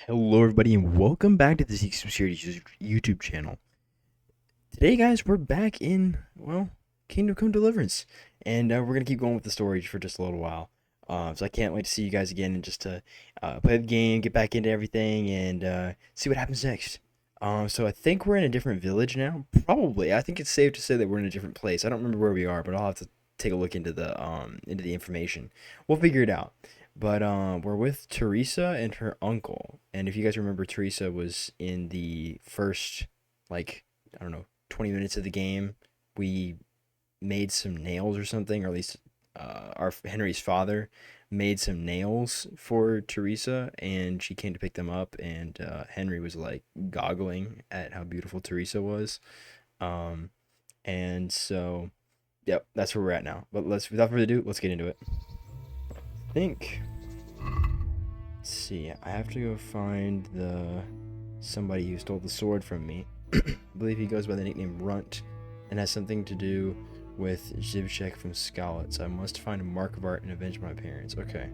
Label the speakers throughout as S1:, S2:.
S1: Hello, everybody, and welcome back to the Seek Series YouTube channel. Today, guys, we're back in, Kingdom Come Deliverance, and we're going to keep going with the story for just a little while. So I can't wait to see you guys again and just to play the game, get back into everything, and see what happens next. So I think we're in a different village now. Probably. I think it's safe to say that we're in a different place. I don't remember where we are, but I'll have to take a look into the information. We'll figure it out. But we're with Teresa and her uncle. And if you guys remember, Teresa was in the first, I don't know, 20 minutes of the game. We made some nails or something, or at least our Henry's father made some nails for Teresa, and she came to pick them up, and Henry was like goggling at how beautiful Teresa was. Um, and so, yep, that's where we're at now. But without further ado, let's get into it. I think. Let's see. I have to go find somebody who stole the sword from me. I believe he goes by the nickname Runt, and has something to do with Zivchek from Scarlet. So I must find a mark of art and avenge my parents. Okay.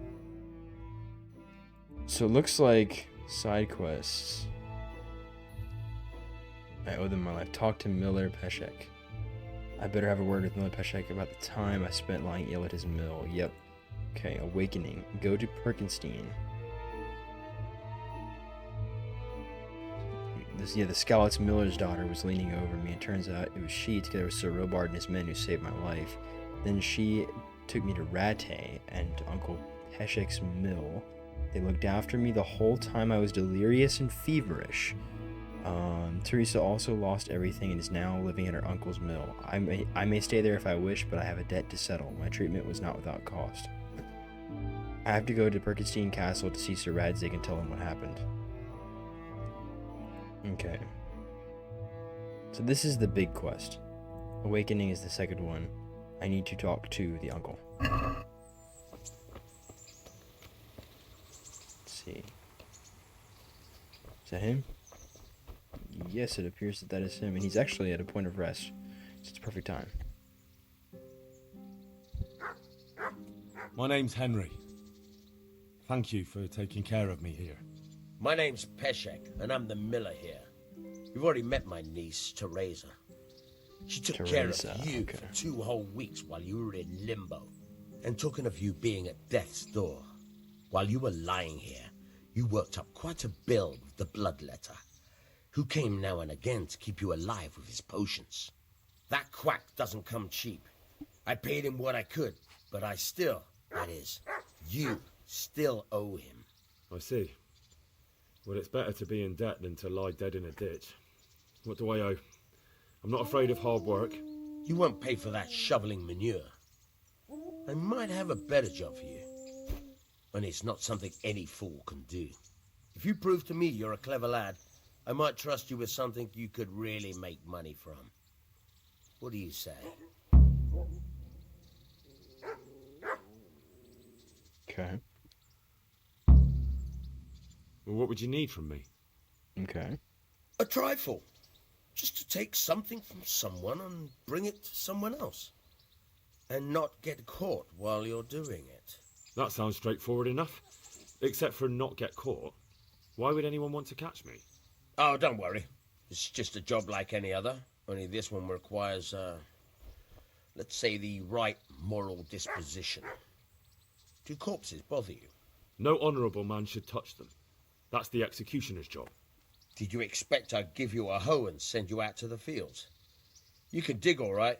S1: So it looks like side quests. I owe them my life. Talk to Miller Peshek. I better have a word with Miller Peshek about the time I spent lying ill at his mill. Yep. Okay, Awakening. Go to Perkenstein. The Scout's Miller's daughter was leaning over me. It turns out it was she, together with Sir Robard and his men, who saved my life. Then she took me to Rattay and Uncle Peshek's mill. They looked after me the whole time I was delirious and feverish. Teresa also lost everything and is now living at her uncle's mill. I may stay there if I wish, but I have a debt to settle. My treatment was not without cost. I have to go to Perkenstein Castle to see Sir Radzig and tell him what happened. Okay. So this is the big quest. Awakening is the second one. I need to talk to the uncle. Let's see. Is that him? Yes, it appears that is him, and he's actually at a point of rest. So it's perfect time.
S2: My name's Henry. Thank you for taking care of me here.
S3: My name's Peshek, and I'm the miller here. You've already met my niece, Teresa. She took care of you for 2 whole weeks while you were in limbo. And talking of you being at death's door, while you were lying here, you worked up quite a bill with the bloodletter, who came now and again to keep you alive with his potions. That quack doesn't come cheap. I paid him what I could, but I still, that is, you still owe him.
S2: I see. Well, it's better to be in debt than to lie dead in a ditch. What do I owe? I'm not afraid of hard work.
S3: You won't pay for that shoveling manure. I might have a better job for you. And it's not something any fool can do. If you prove to me you're a clever lad, I might trust you with something you could really make money from. What do you say?
S1: Okay.
S2: Well, what would you need from me?
S1: Okay.
S3: A trifle. Just to take something from someone and bring it to someone else. And not get caught while you're doing it.
S2: That sounds straightforward enough. Except for not get caught. Why would anyone want to catch me?
S3: Oh, don't worry. It's just a job like any other. Only this one requires, let's say, the right moral disposition. Do corpses bother you?
S2: No honourable man should touch them. That's the executioner's job.
S3: Did you expect I'd give you a hoe and send you out to the fields? You can dig all right,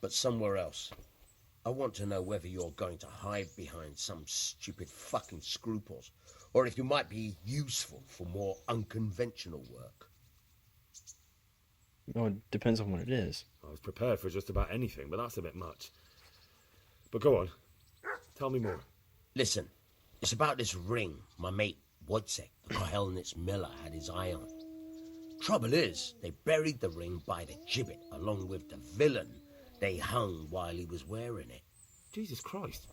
S3: but somewhere else. I want to know whether you're going to hide behind some stupid fucking scruples, or if you might be useful for more unconventional work.
S1: Well, it depends on what it is.
S2: I was prepared for just about anything, but that's a bit much. But go on. Tell me more.
S3: Listen, it's about this ring my mate Wojciech, the Kohelnitz miller, had his eye on. Trouble is, they buried the ring by the gibbet along with the villain they hung while he was wearing it.
S2: Jesus Christ.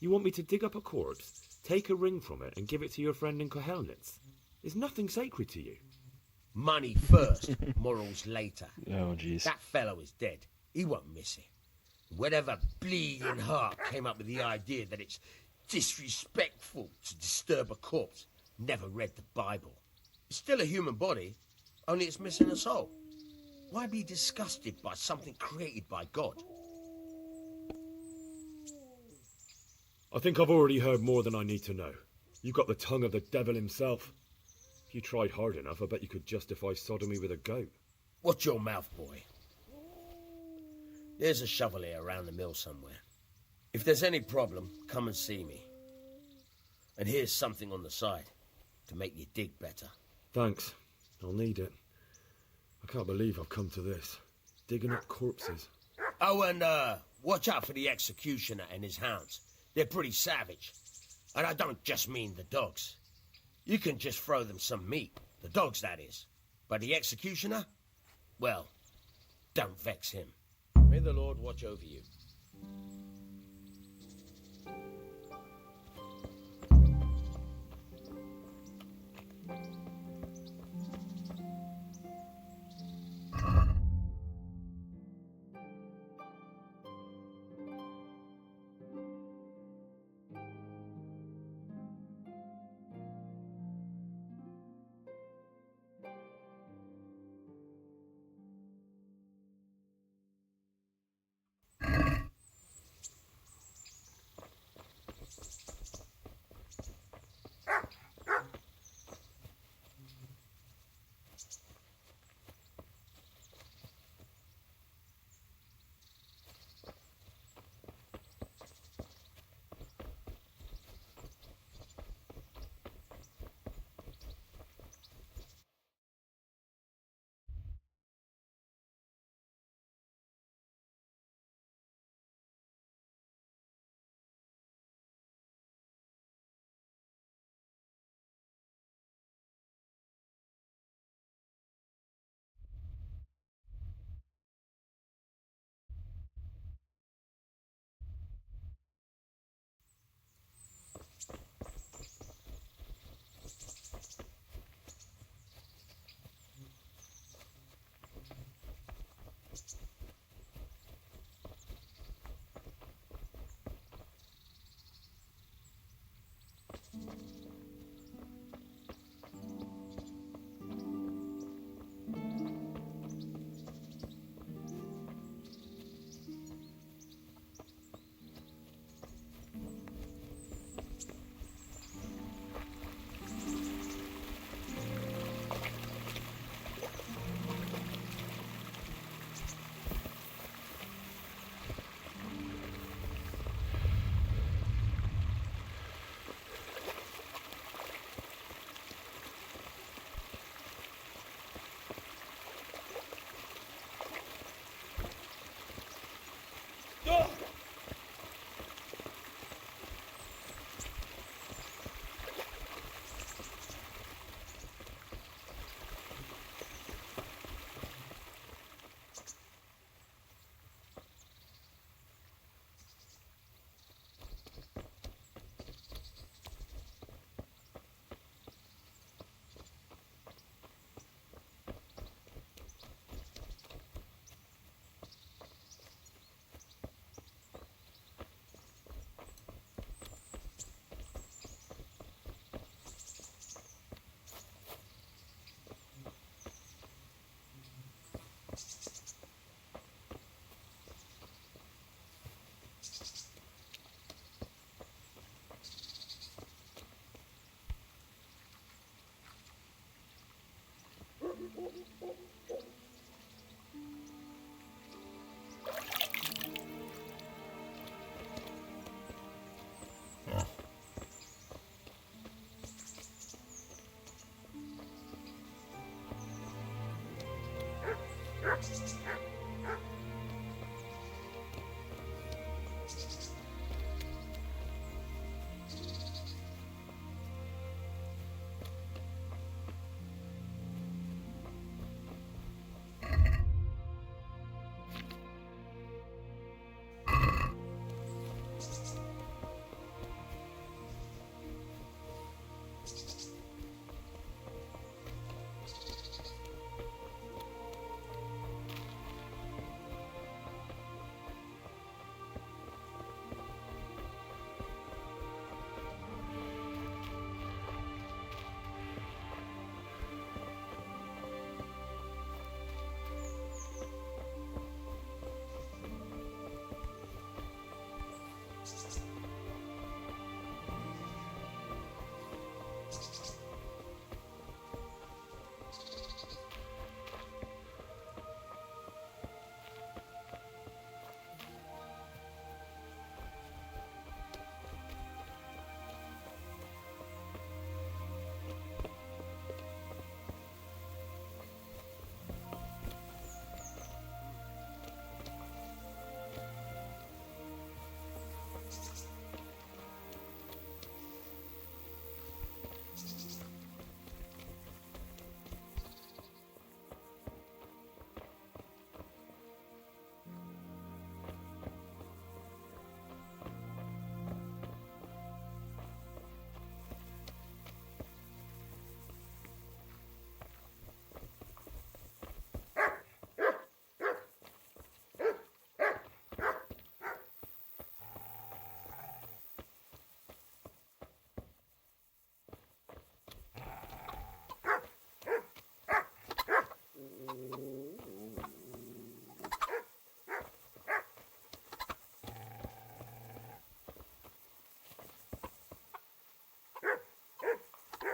S2: You want me to dig up a corpse, take a ring from it, and give it to your friend in Kohelnitz? There's nothing sacred to you.
S3: Money first, morals later.
S1: Oh, jeez.
S3: That fellow is dead. He won't miss it. Whatever bleeding heart came up with the idea that it's disrespectful to disturb a corpse never read the Bible. It's still a human body, only it's missing a soul. Why be disgusted by something created by God?
S2: I think I've already heard more than I need to know. You've got the tongue of the devil himself. If you tried hard enough, I bet you could justify sodomy with a goat.
S3: Watch your mouth, boy. There's a shovel here around the mill somewhere. If there's any problem, come and see me. And here's something on the side to make you dig better.
S2: Thanks. I'll need it. I can't believe I've come to this. Digging up corpses.
S3: Oh, and watch out for the executioner and his hounds. They're pretty savage. And I don't just mean the dogs. You can just throw them some meat. The dogs, that is. But the executioner? Well, don't vex him. May the Lord watch over you.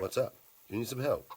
S4: What's up? You need some help?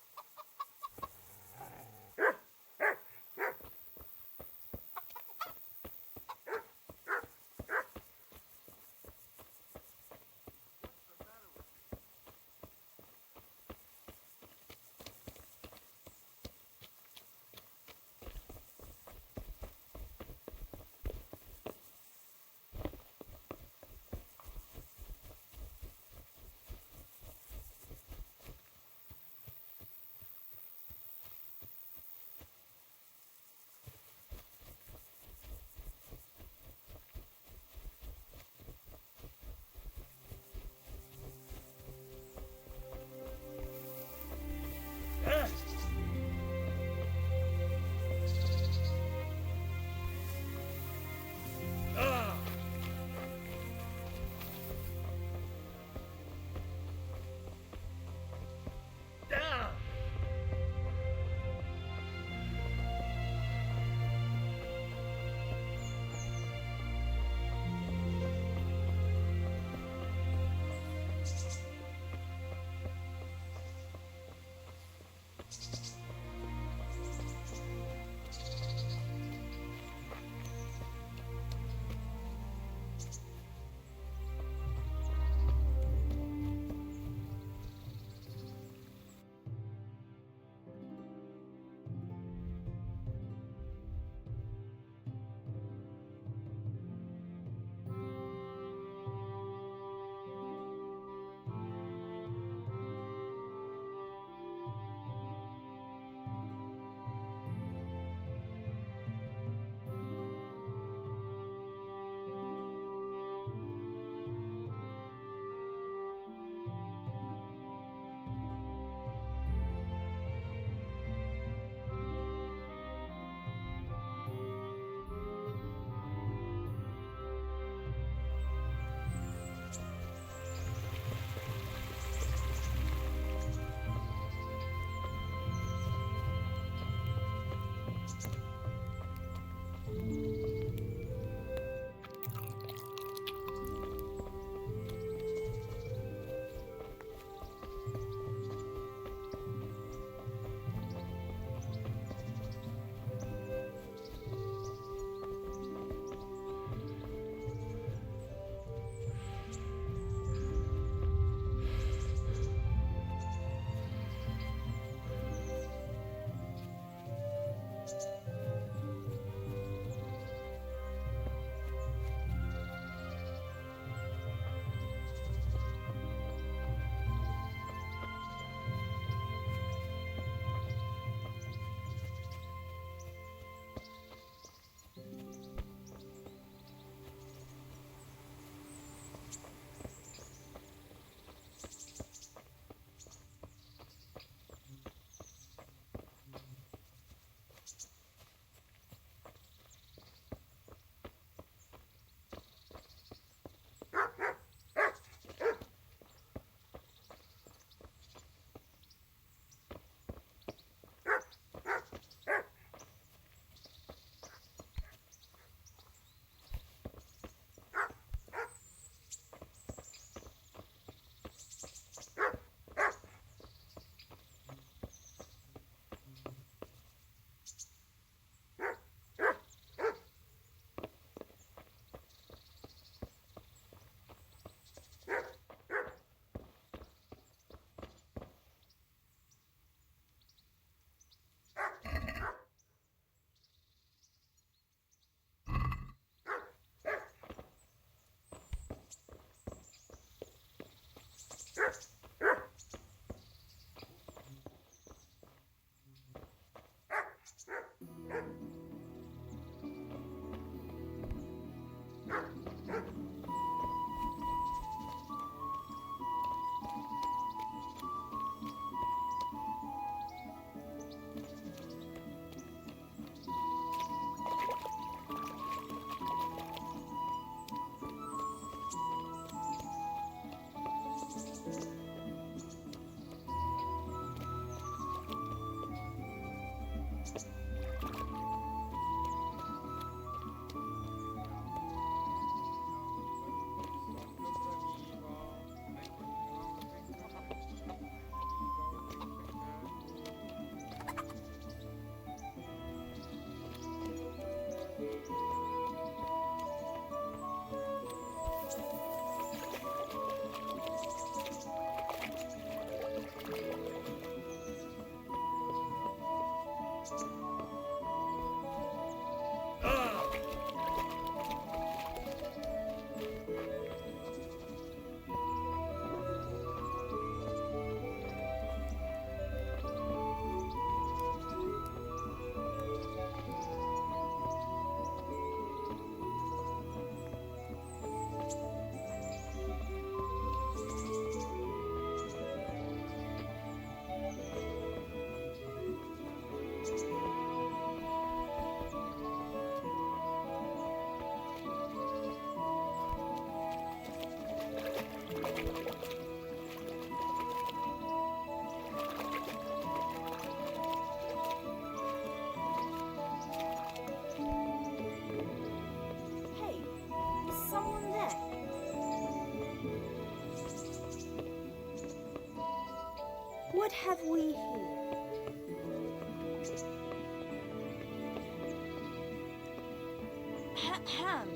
S4: Hey, is someone there? What have we here? Ham.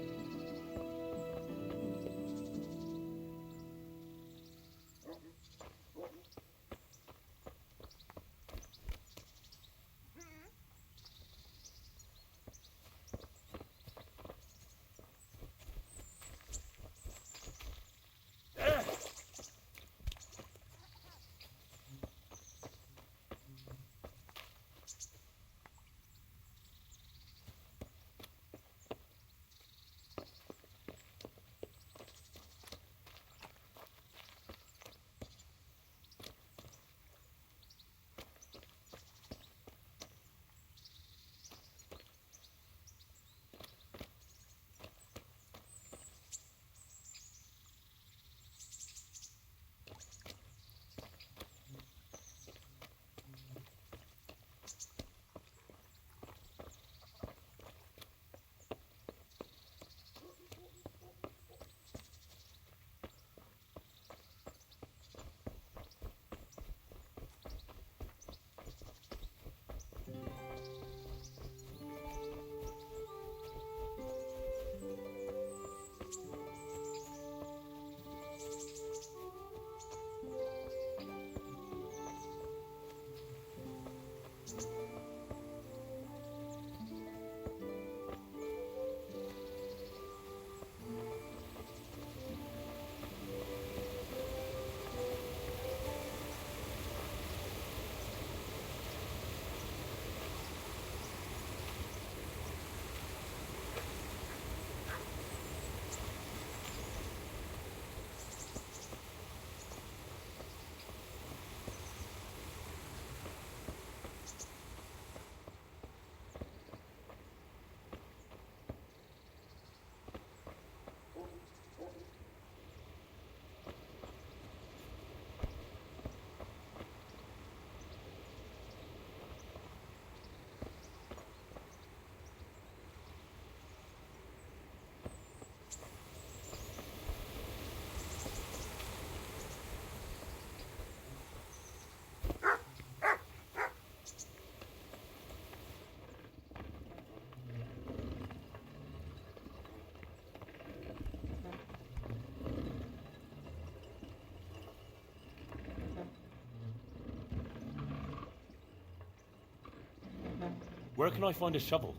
S2: Where can I find a shovel?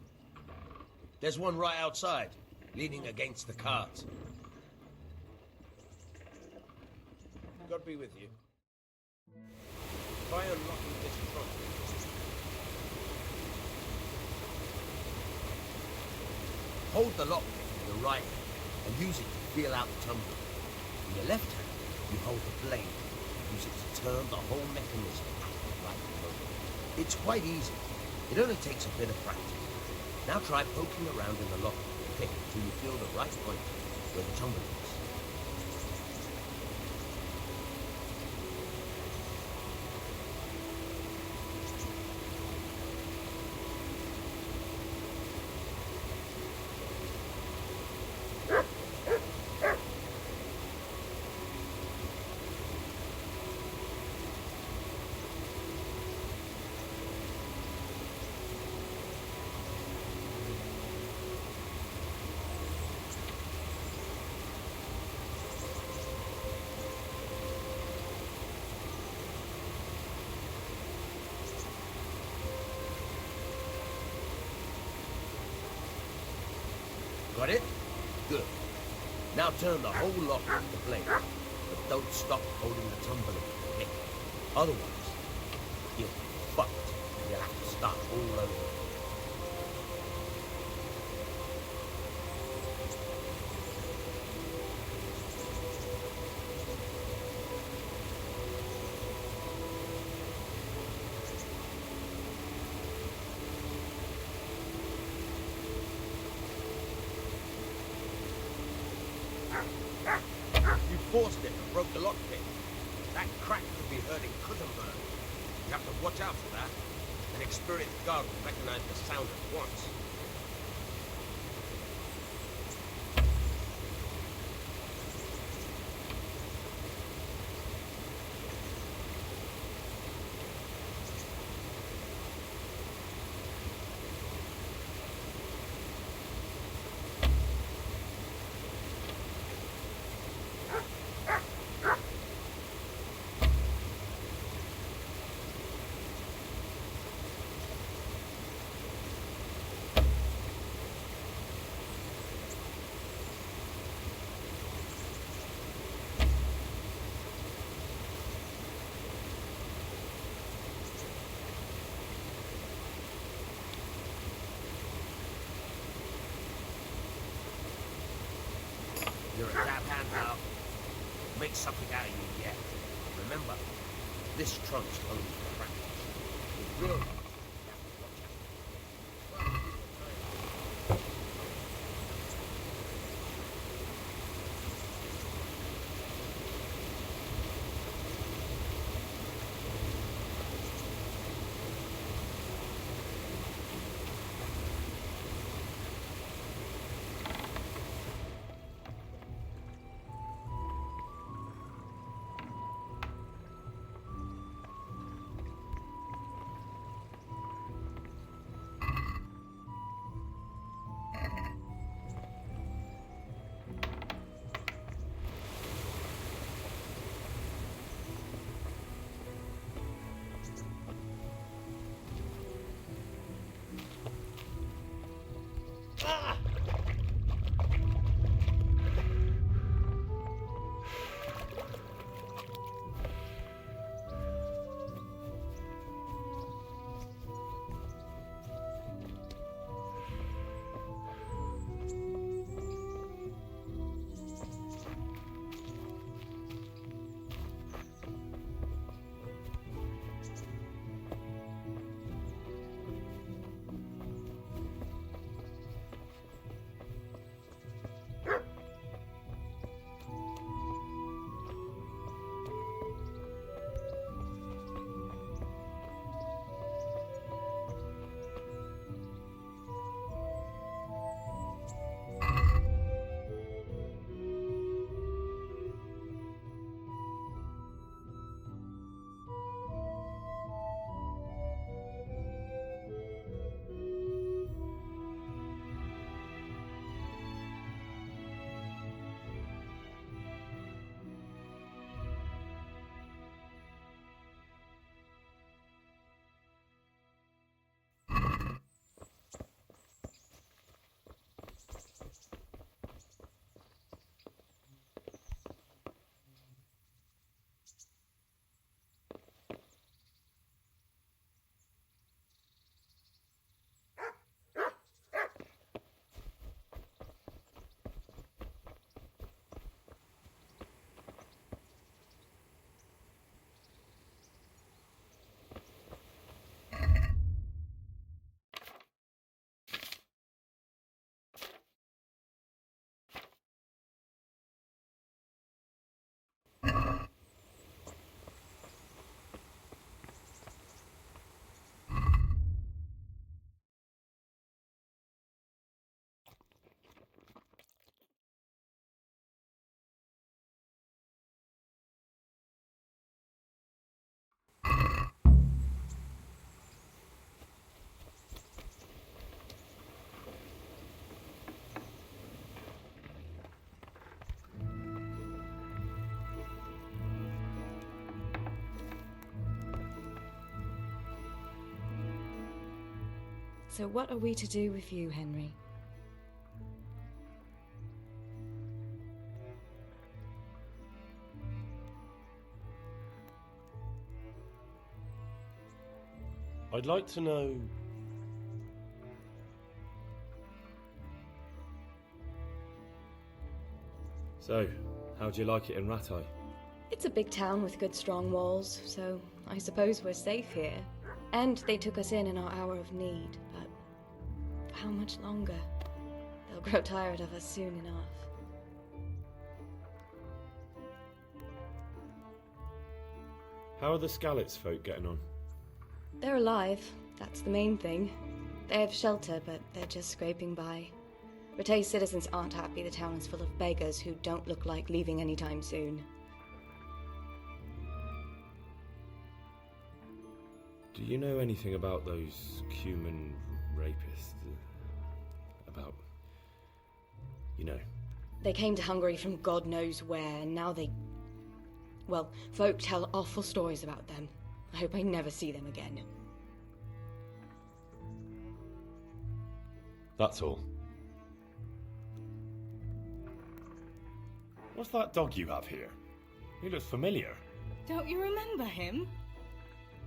S3: There's one right outside, leaning against the cart. God be with you. Try unlocking this trunk. Hold the lockpick in your right hand and use it to feel out the tumbler. In your left hand, you hold the blade and use it to turn the whole mechanism at the right moment. It's quite easy. It only takes a bit of practice. Now try poking around in the lock with the pick until you feel the right point where the tumbler is. Got it? Good. Now turn the whole lock off the blade. But don't stop holding the tumbler with the pick. Otherwise, you'll be fucked. You'll have to start all over. You forced it and broke the lockpick. That crack could be hurting Kuttenberg. You have to watch out for that. An experienced guard will recognize the sound at once. You're a dab hand now. Make something out of you yet. Remember, this trunk's only for practice. You really
S5: So what are we to do with you, Henry? I'd like to know...
S2: So, how'd you like it in Rattay?
S6: It's a big town with good strong walls, so I suppose we're safe here. And they took us in our hour of need, but how much longer? They'll grow tired of us soon enough.
S2: How are the Skalitz folk getting on?
S6: They're alive, that's the main thing. They have shelter, but they're just scraping by. Rattay's citizens aren't happy the town is full of beggars who don't look like leaving anytime soon.
S2: Do you know anything about those human rapists? About... you know.
S6: They came to Hungary from God knows where, and now they... well, folk tell awful stories about them. I hope I never see them again.
S5: That's all.
S2: What's that dog you have here? He looks familiar.
S7: Don't you remember him?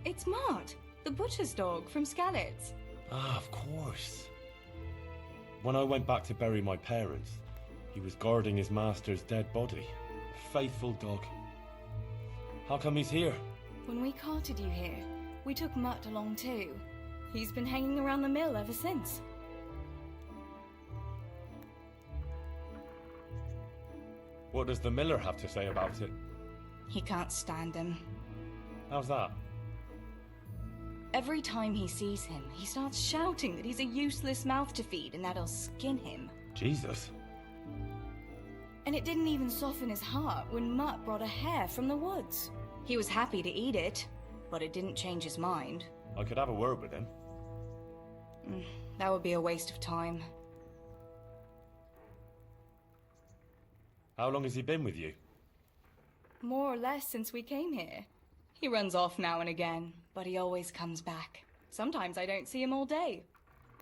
S7: It's Mart, the butcher's dog from Skalitz.
S5: Ah, of course. When I went back to bury my parents, he was guarding his master's dead body. A faithful dog. How come he's here?
S7: When we carted you here, we took Mutt along too. He's been hanging around the mill ever since.
S5: What does the miller have to say about it?
S7: He can't stand him.
S5: How's that?
S7: Every time he sees him, he starts shouting that he's a useless mouth to feed and that he'll skin him.
S5: Jesus.
S7: And it didn't even soften his heart when Mutt brought a hare from the woods. He was happy to eat it, but it didn't change his mind.
S5: I could have a word with him.
S7: That would be a waste of time.
S5: How long has he been with you?
S7: More or less since we came here. He runs off now and again, but he always comes back. Sometimes I don't see him all day.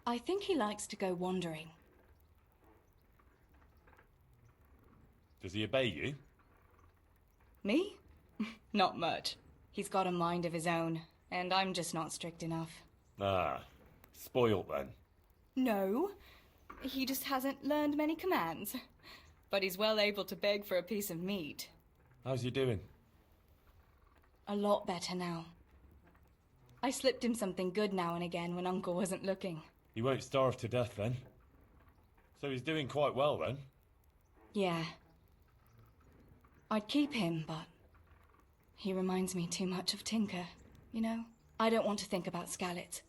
S7: I think he likes to go wandering.
S5: Does he obey you?
S7: Me? Not much. He's got a mind of his own, and I'm just not strict enough.
S5: Ah, spoilt then.
S7: No, he just hasn't learned many commands. But he's well able to beg for a piece of meat.
S5: How's he doing?
S7: A lot better now. I slipped him something good now and again when Uncle wasn't looking.
S5: He won't starve to death then. So he's doing quite well then.
S7: Yeah. I'd keep him, but he reminds me too much of Tinker, you know? I don't want to think about Skalitz.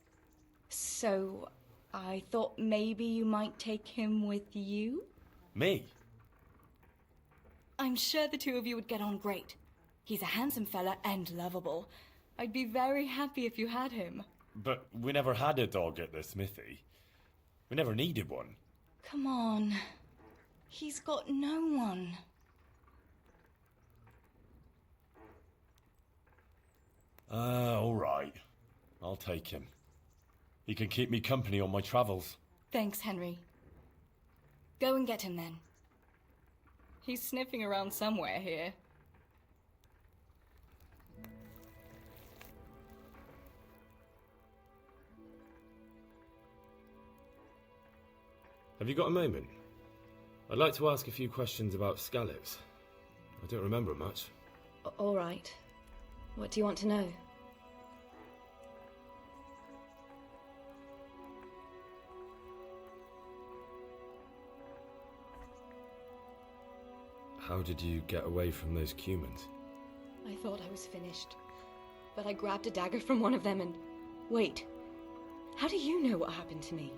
S7: So I thought maybe you might take him with you?
S5: Me?
S7: I'm sure the two of you would get on great. He's a handsome fella and lovable. I'd be very happy if you had him.
S5: But we never had a dog at the smithy. We never needed one.
S7: Come on. He's got no one.
S5: All right. I'll take him. He can keep me company on my travels.
S7: Thanks, Henry. Go and get him then. He's sniffing around somewhere here.
S2: Have you got a moment? I'd like to ask a few questions about Skalitz. I don't remember much.
S6: All right. What do you want to know?
S2: How did you get away from those Cumans?
S6: I thought I was finished, but I grabbed a dagger from one of them and... Wait, how do you know what happened to me?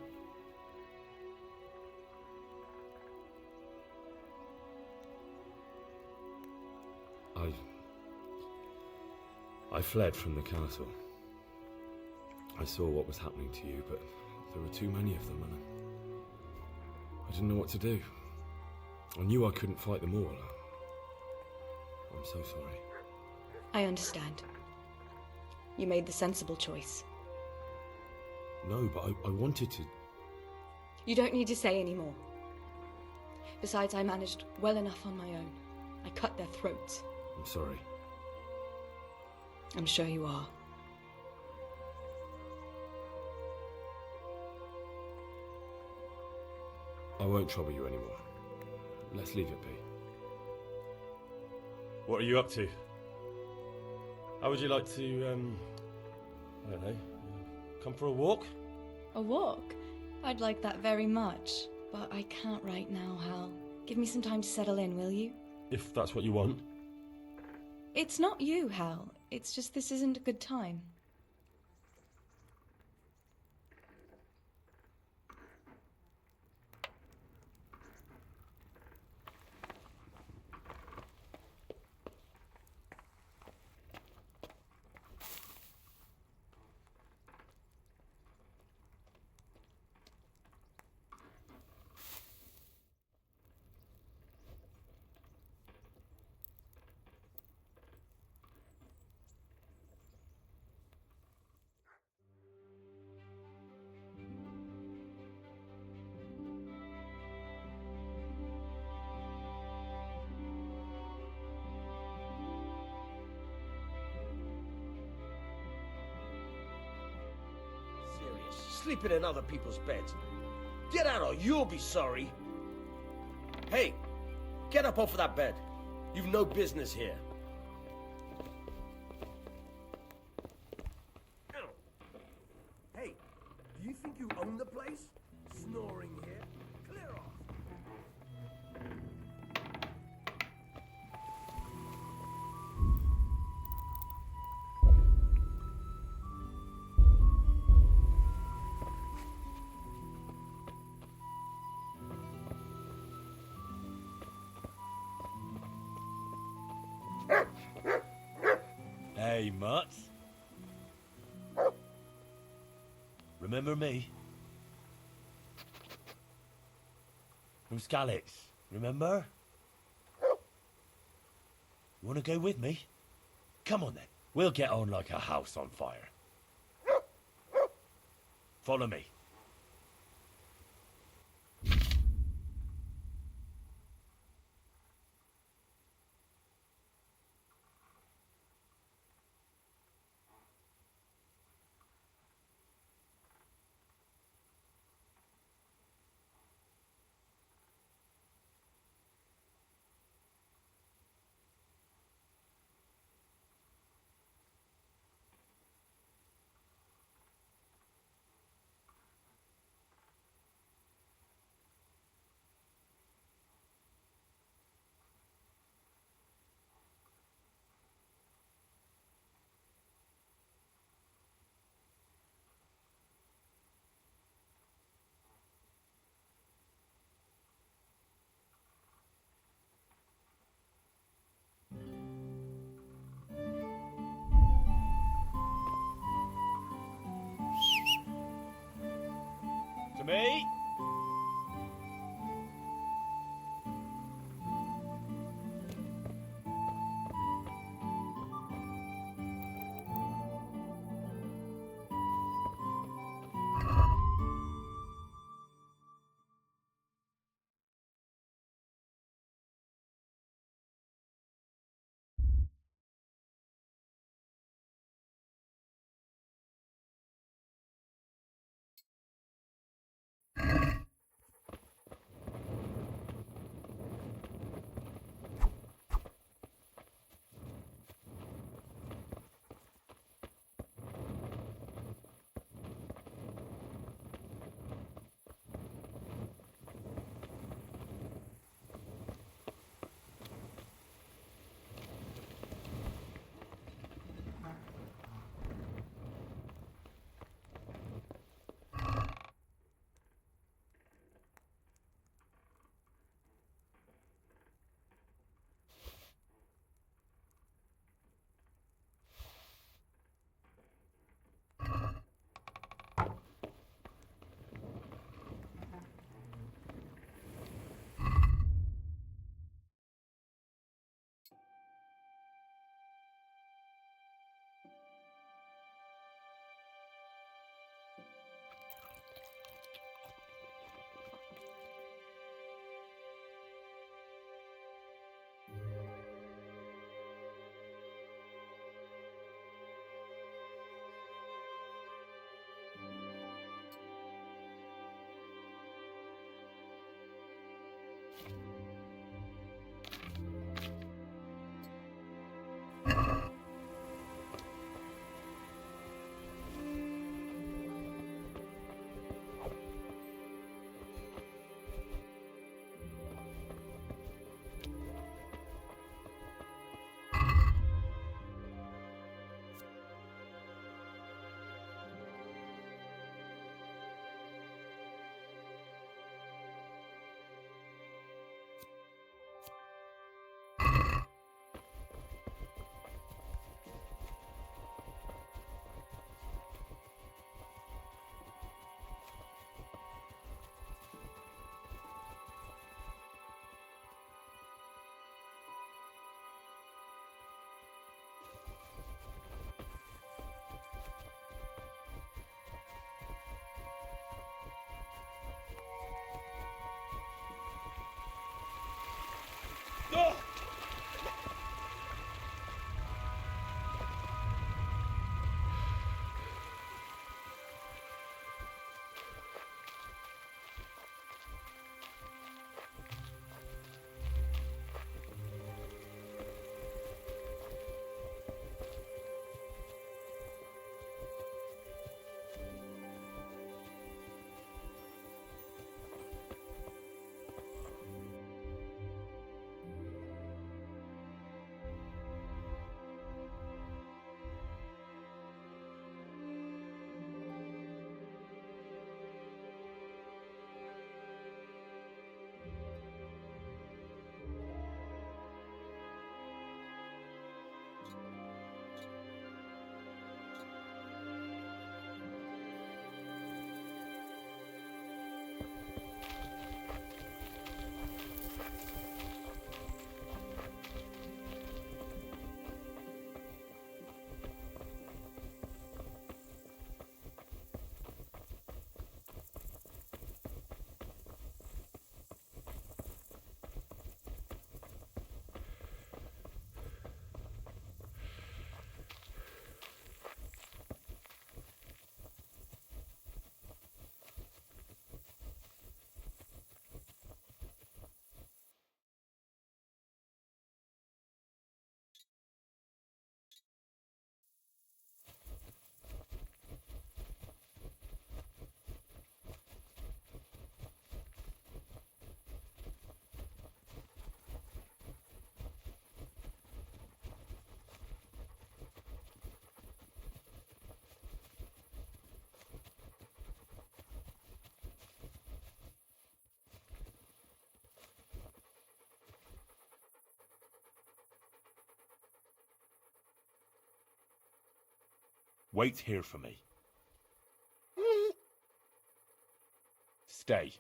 S2: I fled from the castle. I saw what was happening to you, but there were too many of them, and I didn't know what to do. I knew I couldn't fight them all. I'm so sorry.
S6: I understand. You made the sensible choice.
S2: No, but I wanted to...
S6: You don't need to say any more. Besides, I managed well enough on my own. I cut their throats.
S2: I'm sorry.
S6: I'm sure you are.
S2: I won't trouble you anymore. Let's leave it be.
S5: What are you up to? How would you like to, I don't know, come for a walk?
S6: A walk? I'd like that very much, but I can't right now, Hal. Give me some time to settle in, will you?
S5: If that's what you want.
S6: It's not you, Hal. It's just this isn't a good time.
S3: Serious. Sleeping in other people's beds. Get out or you'll be sorry. Hey, get up off of that bed. You've no business here. Ow. Hey, do you think you own the place? Snoring here? Clear off.
S5: Hey, Mutt. Remember me? From Skalitz, remember? You want to go with me? Come on then. We'll get on like a house on fire. Follow me. To me? Wait here for me. Stay.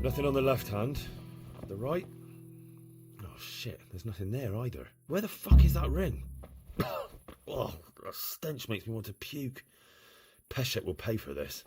S2: Nothing on the left hand. The right? Oh shit, there's nothing there either. Where the fuck is that ring? Oh, the stench makes me want to puke. Peshek will pay for this.